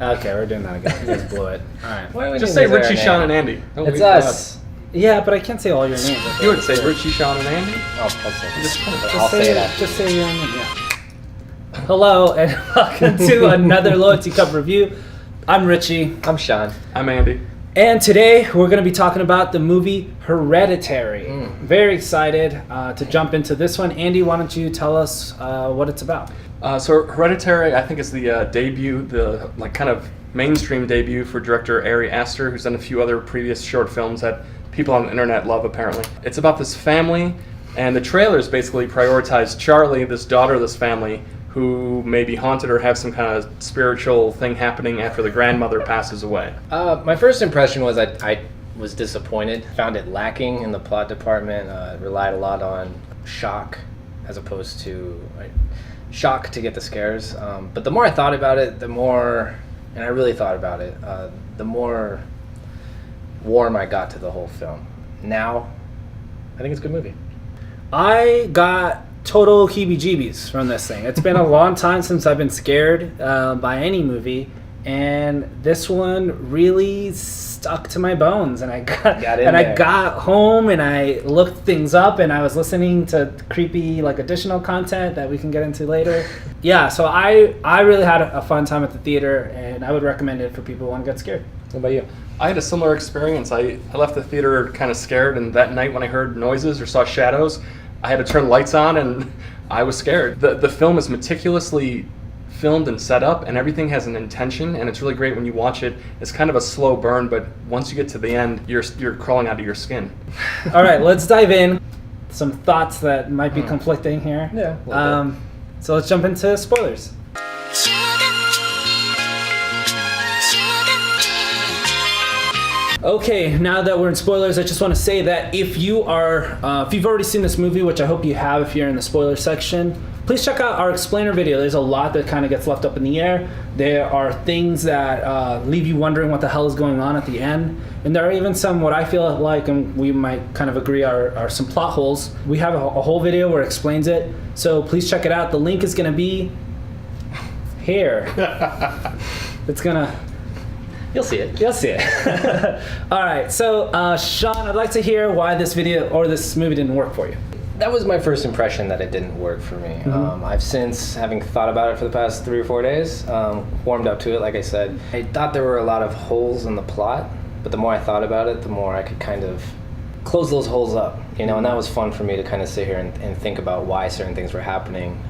Okay, we're doing that again. You guys blew it. All right. Why Just say Richie, Sean, and Andy. Don't It's leave us. Yeah, but I can't say all your names. You would say Richie, Sean, and Andy? I'll say it. Just say your name, yeah. Hello, and welcome to another Loyalty Cup review. I'm Richie. I'm Sean. I'm Andy. And today we're going to be talking about the movie Hereditary. Very excited to jump into this one. Andy, why don't you tell us what it's about? So Hereditary, I think, is the debut, the kind of mainstream debut for director Ari Aster, who's done a few other previous short films that people on the internet love, apparently. It's about this family, and the trailers basically prioritize Charlie, this daughter of this family, who may be haunted or have some kind of spiritual thing happening after the grandmother passes away. My first impression was I was disappointed. Found it lacking in the plot department. Relied a lot on shock as opposed to shock to get the scares. But the more I thought about it, the more, and I really thought about it, the more warm I got to the whole film. Now, I think it's a good movie. I got total heebie-jeebies from this thing. It's been a long time since I've been scared by any movie, and this one really stuck to my bones. And I got home and I looked things up, and I was listening to creepy additional content that we can get into later. Yeah, so I really had a fun time at the theater, and I would recommend it for people who want to get scared. What about you? I had a similar experience. I left the theater kind of scared, and that night when I heard noises or saw shadows, I had to turn the lights on, and I was scared. The film is meticulously filmed and set up, and everything has an intention, and it's really great when you watch it. It's kind of a slow burn, but once you get to the end, you're crawling out of your skin. All right, let's dive in. Some thoughts that might be conflicting here. Yeah. So let's jump into spoilers. Okay, now that we're in spoilers, I just want to say that if you've already seen this movie, which I hope you have if you're in the spoiler section, please check out our explainer video. There's a lot that kind of gets left up in the air. There are things that leave you wondering what the hell is going on at the end. And there are even some, what I feel like, and we might kind of agree, are some plot holes. We have a whole video where it explains it. So please check it out. The link is going to be here. You'll see it. You'll see it. All right, so Sean, I'd like to hear why this video or this movie didn't work for you. That was my first impression, that it didn't work for me. I've since, having thought about it for the past 3 or 4 days, warmed up to it, like I said. I thought there were a lot of holes in the plot, but the more I thought about it, the more I could kind of close those holes up, and that was fun for me to kind of sit here and think about why certain things were happening,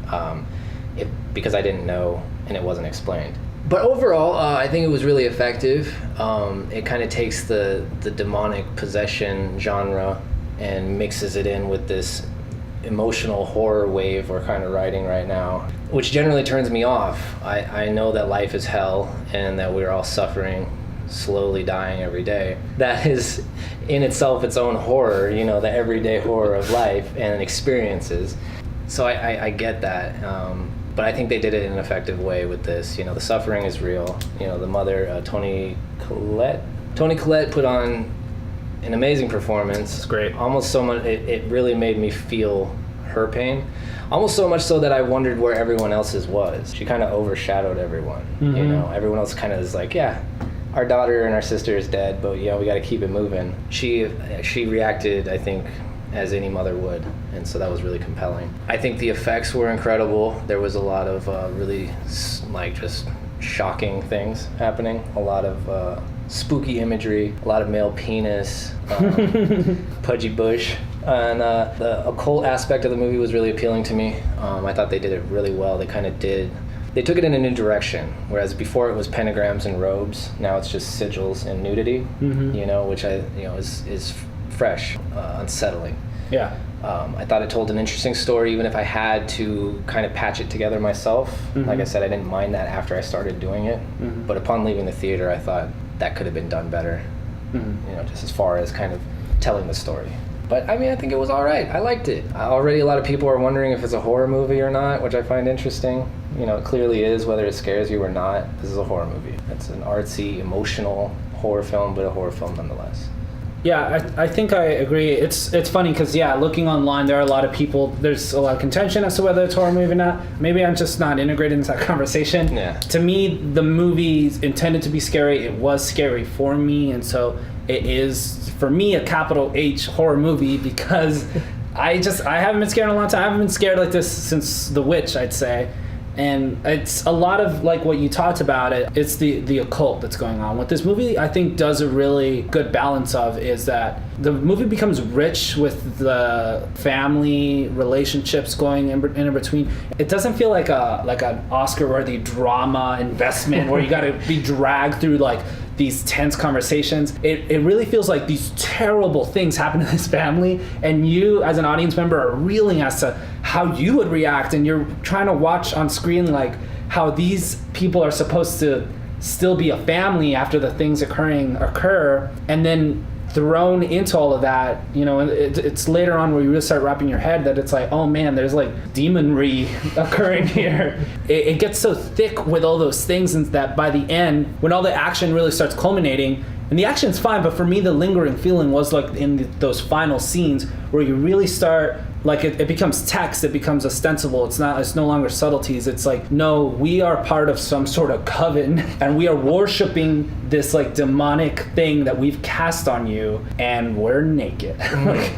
because I didn't know and it wasn't explained. But overall, I think it was really effective. It kind of takes the demonic possession genre and mixes it in with this emotional horror wave we're kind of riding right now, which generally turns me off. I know that life is hell and that we're all suffering, slowly dying every day. That is in itself its own horror, the everyday horror of life and experiences. So I get that. But I think they did it in an effective way with this. The suffering is real. The mother, Toni Collette put on an amazing performance. It's great. Almost so much, it really made me feel her pain. Almost so much so that I wondered where everyone else's was. She kind of overshadowed everyone. Everyone else kind of is like, yeah, our daughter and our sister is dead, but we got to keep it moving. She reacted, I think, as any mother would, and so that was really compelling. I think the effects were incredible. There was a lot of really just shocking things happening, a lot of spooky imagery, a lot of male penis, pudgy bush, and the occult aspect of the movie was really appealing to me. I thought they did it really well. They took it in a new direction, whereas before it was pentagrams and robes. Now it's just sigils and nudity, which is fresh, unsettling. Yeah. I thought it told an interesting story, even if I had to kind of patch it together myself. Like I said, I didn't mind that after I started doing it. But upon leaving the theater, I thought that could have been done better, just as far as kind of telling the story. But I think it was all right. I liked it. Already a lot of people are wondering if it's a horror movie or not, which I find interesting. It clearly is, whether it scares you or not. This is a horror movie. It's an artsy, emotional horror film, but a horror film nonetheless. Yeah, I think I agree. It's funny because, yeah, looking online, there are a lot of people, there's a lot of contention as to whether it's a horror movie or not. Maybe I'm just not integrated into that conversation. Yeah. To me, the movie's intended to be scary. It was scary for me, and so it is, for me, a capital H horror movie because I haven't been scared in a long time. I haven't been scared like this since The Witch, I'd say. And it's a lot of like what you talked about. It's the occult that's going on. What this movie, I think, does a really good balance of is that the movie becomes rich with the family relationships going in between. It doesn't feel like an Oscar-worthy drama investment where you got to be dragged through like these tense conversations. It really feels like these terrible things happen to this family, and you as an audience member are reeling as to how you would react, and you're trying to watch on screen like how these people are supposed to still be a family after the things occur, and then thrown into all of that, you know, it's later on where you really start wrapping your head that it's like, oh man, there's like demonry occurring here. It gets so thick with all those things, and that by the end, when all the action really starts culminating, and the action's fine, but for me the lingering feeling was like in those final scenes where you really start, like it becomes text, it becomes ostensible, it's no longer subtleties. It's like, no, we are part of some sort of coven and we are worshiping this like demonic thing that we've cast on you, and we're naked.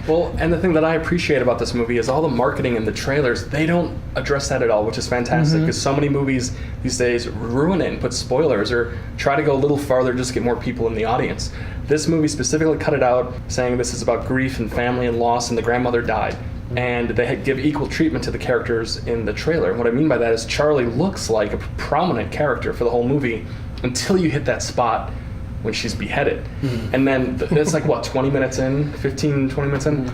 Well, and the thing that I appreciate about this movie is all the marketing and the trailers, they don't address that at all, which is fantastic, because so many movies these days ruin it and put spoilers or try to go a little farther just to get more people in the audience. This movie specifically cut it out, saying this is about grief and family and loss, and the grandmother died. And they give equal treatment to the characters in the trailer. And what I mean by that is Charlie looks like a prominent character for the whole movie until you hit that spot when she's beheaded. And then it's like, what, 20 minutes in? 15, 20 minutes in?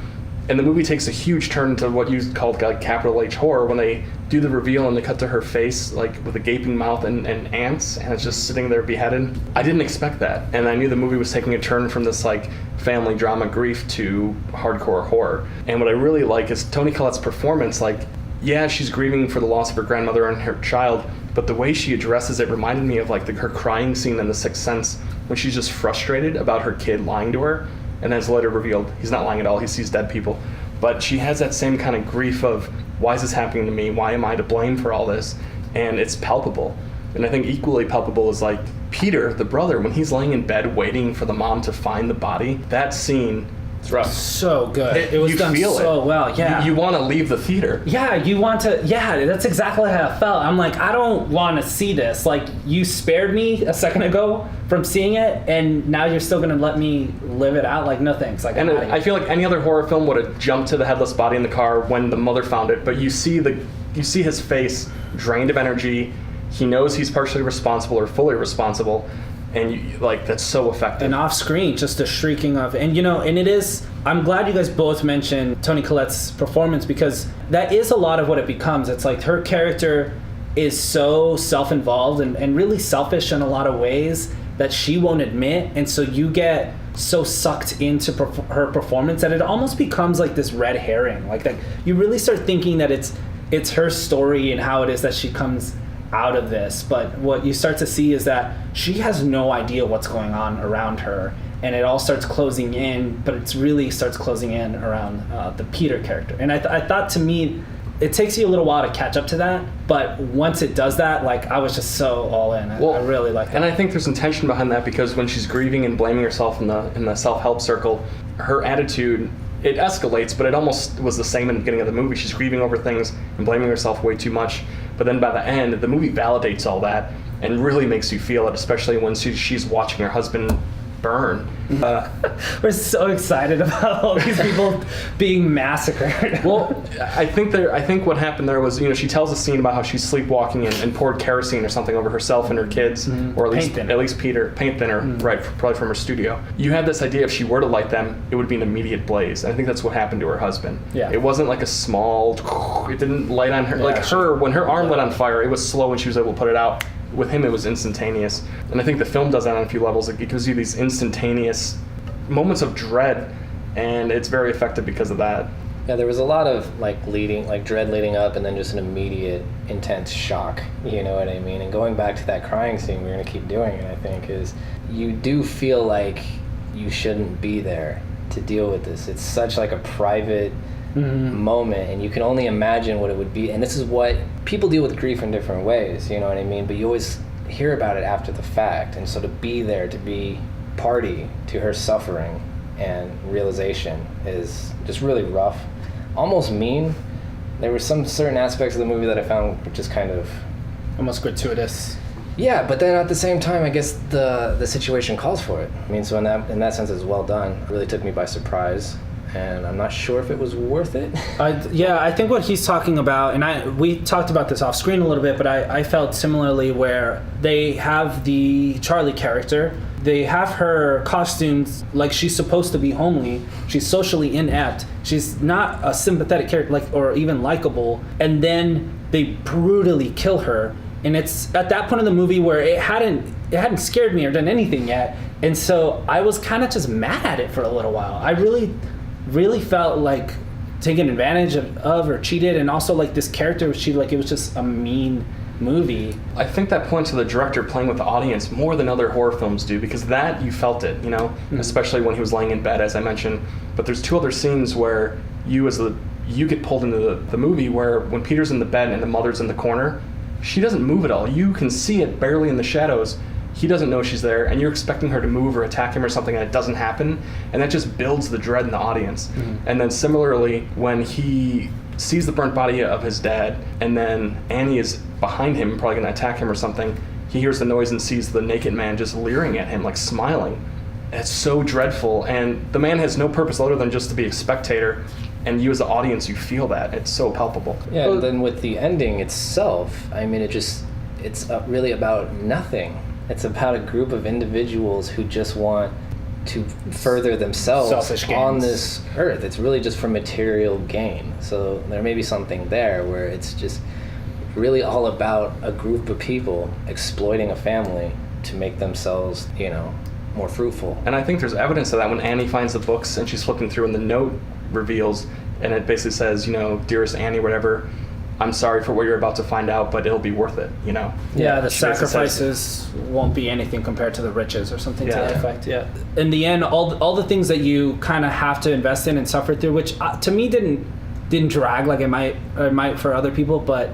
And the movie takes a huge turn to what you called like capital H horror, when they do the reveal and they cut to her face like with a gaping mouth and ants, and it's just sitting there beheaded. I didn't expect that, and I knew the movie was taking a turn from this like family drama grief to hardcore horror. And what I really like is Toni Collette's performance. Like, yeah, she's grieving for the loss of her grandmother and her child, but the way she addresses it reminded me of like her crying scene in The Sixth Sense, when she's just frustrated about her kid lying to her. And then it's later revealed he's not lying at all, he sees dead people. But she has that same kind of grief of, why is this happening to me? Why am I to blame for all this? And it's palpable. And I think equally palpable is like Peter, the brother, when he's laying in bed waiting for the mom to find the body. That scene, it's rough. So good. It was done so well. Yeah. You want to leave the theater. Yeah, you want to. Yeah, that's exactly how I felt. I'm like, I don't want to see this. Like, you spared me a second ago from seeing it, and now you're still going to let me live it out? Like, no thanks. Like, and I feel like any other horror film would have jumped to the headless body in the car when the mother found it, but you see his face drained of energy. He knows he's partially responsible or fully responsible. And that's so effective. And off screen, just a shrieking of, and it is, I'm glad you guys both mentioned Toni Collette's performance, because that is a lot of what it becomes. It's like her character is so self-involved and really selfish in a lot of ways that she won't admit. And so you get so sucked into her performance that it almost becomes like this red herring. Like that, you really start thinking that it's her story and how it is that she comes out of this, but what you start to see is that she has no idea what's going on around her, and it all starts closing in, but it really starts closing in around the Peter character. And I thought, to me, it takes you a little while to catch up to that, but once it does that, like, I was just so all in. I really like that. And I think there's intention behind that, because when she's grieving and blaming herself in the self-help circle, her attitude, it escalates, but it almost was the same in the beginning of the movie. She's grieving over things and blaming herself way too much. But then by the end, the movie validates all that and really makes you feel it, especially when she's watching her husband burn. We're so excited about all these people being massacred. Well, I think what happened there was, she tells a scene about how she's sleepwalking and poured kerosene or something over herself and her kids, or at least Peter, paint thinner, right, probably from her studio. You have this idea, if she were to light them, it would be an immediate blaze. And I think that's what happened to her husband. Yeah. It wasn't like a small, it didn't light on her. Yeah, when her arm lit on fire, it was slow and she was able to put it out. With him, it was instantaneous. And I think the film does that on a few levels. It gives you these instantaneous moments of dread, and it's very effective because of that. Yeah, there was a lot of dread leading up, and then just an immediate intense shock. You know what I mean? And going back to that crying scene, we're going to keep doing it, I think, is you do feel like you shouldn't be there to deal with this. It's such like a private moment, and you can only imagine what it would be. And this is what people deal with grief in different ways, you know what I mean? But you always hear about it after the fact, and so to be there, to be party to her suffering and realization is just really rough, almost mean. There were some certain aspects of the movie that I found just kind of almost gratuitous. Yeah, but then at the same time, I guess the situation calls for it. I mean, so in that sense, it's well done. It really took me by surprise, and I'm not sure if it was worth it. I think what he's talking about, and we talked about this off screen a little bit, but I felt similarly where they have the Charlie character. They have her costumes like she's supposed to be homely. She's socially inept. She's not a sympathetic character, like, or even likable. And then they brutally kill her. And it's at that point in the movie where it hadn't scared me or done anything yet. And so I was kind of just mad at it for a little while. I really felt like taken advantage of or cheated. And also like this character was cheated. Like it was just a mean movie. I think that points to the director playing with the audience more than other horror films do, because that you felt it, you know, especially when he was laying in bed, as I mentioned. But there's two other scenes where you get pulled into the movie, where when Peter's in the bed and the mother's in the corner, she doesn't move at all. You can see it barely in the shadows. He doesn't know she's there, and you're expecting her to move or attack him or something, and it doesn't happen. And that just builds the dread in the audience. And then similarly, when he sees the burnt body of his dad, and then Annie is behind him, probably going to attack him or something, he hears the noise and sees the naked man just leering at him, like smiling. It's so dreadful, and the man has no purpose other than just to be a spectator, and you as the audience, you feel that. It's so palpable. Yeah, and then with the ending itself, I mean, it's really about nothing. It's about a group of individuals who just want to further themselves on this earth. It's really just for material gain. So there may be something there where it's just really all about a group of people exploiting a family to make themselves, you know, more fruitful. And I think there's evidence of that when Annie finds the books and she's flipping through and the note reveals, and it basically says, you know, dearest Annie, whatever, I'm sorry for what you're about to find out, but it'll be worth it, you know? Yeah, the sacrifices won't be anything compared to the riches or something to that effect, In the end, all the things that you kind of have to invest in and suffer through, which to me didn't drag like it might for other people, but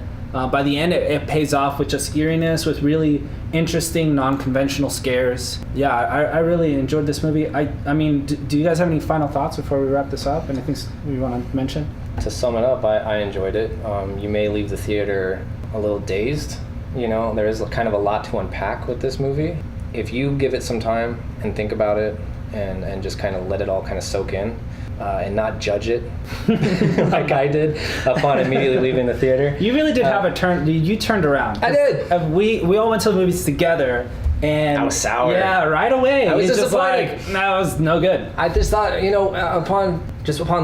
by the end it pays off with just eeriness, with really interesting, non-conventional scares. Yeah, I really enjoyed this movie. I mean, do you guys have any final thoughts before we wrap this up? Anything we want to mention? To sum it up, I enjoyed it. You may leave the theater a little dazed. You know, there is kind of a lot to unpack with this movie. If you give it some time and think about it and just kind of let it all kind of soak in and not judge it like I did upon immediately leaving the theater. You really did have a turn. You turned around. I did. We all went to the movies together. And I was sour. Yeah, right away. I was just disappointed. like, that was no good. I just thought, you know, upon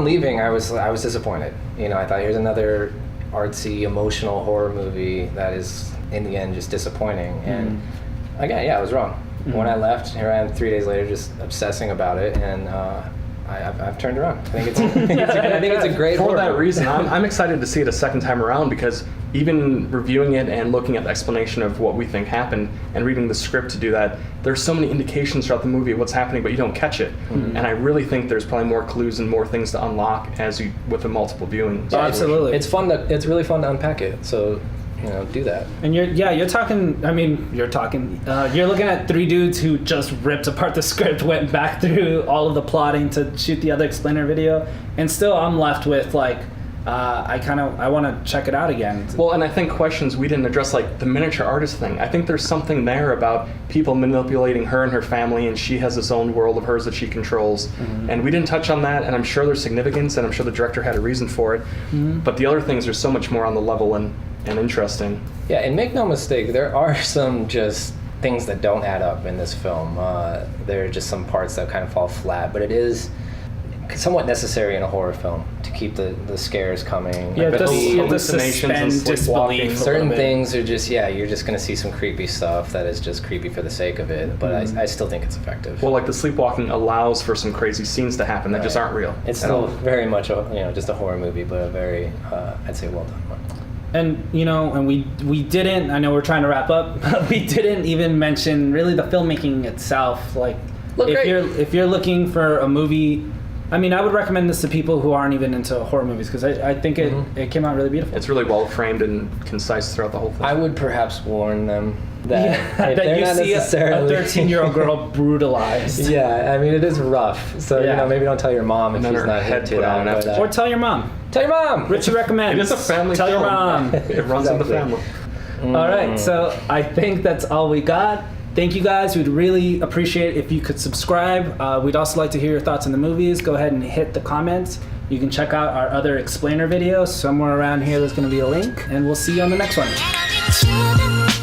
leaving, I was disappointed. You know, I thought here's another artsy, emotional horror movie that is in the end just disappointing. And again, I was wrong. When I left, here I am 3 days later, just obsessing about it, and I've turned around. I think it's a great For horror that movie. reason, I'm excited to see it a second time around, because even reviewing it and looking at the explanation of what we think happened and reading the script to do that, there's so many indications throughout the movie of what's happening, but you don't catch it. And I really think there's probably more clues and more things to unlock with the multiple viewings. Yeah, absolutely. It's really fun to unpack it. So, you know, do that. And you're talking. You're looking at three dudes who just ripped apart the script, went back through all of the plotting to shoot the other explainer video, and still I'm left with like, I want to check it out again. Well, and I think questions we didn't address, like the miniature artist thing. I think there's something there about people manipulating her and her family, and she has this own world of hers that she controls. And we didn't touch on that, and I'm sure there's significance, and I'm sure the director had a reason for it. But the other things are so much more on the level and interesting. Yeah, and make no mistake, there are some just things that don't add up in this film. There are just some parts that kind of fall flat, but it is somewhat necessary in a horror film to keep the scares coming. Yeah, Like, the hallucinations and disbelief. sleepwalking. certain things are just, you're just going to see some creepy stuff that is just creepy for the sake of it, but I still think it's effective. Well, like the sleepwalking allows for some crazy scenes to happen that just aren't real. It's still very much just a horror movie, but a very, I'd say, well done one. And and we didn't. I know we're trying to wrap up, but we didn't even mention really the filmmaking itself. Like, Look great. If you're looking for a movie, I mean, I would recommend this to people who aren't even into horror movies because I think it came out really beautiful. It's really well framed and concise throughout the whole thing. I would perhaps warn them that if that they're you not see a necessarily 13-year-old girl brutalized. Yeah, I mean it is rough. So Yeah. maybe don't tell your mom if And then she's her not head hit to put on that. after. But, Or tell your mom. tell your mom. Richie recommends. It is a family Tell film. your mom. It runs in the Exactly. family. All right, so I think that's all we got. Thank you guys. We'd really appreciate it if you could subscribe. We'd also like to hear your thoughts on the movies. Go ahead and hit the comments. You can check out our other explainer videos. Somewhere around here there's going to be a link. And we'll see you on the next one.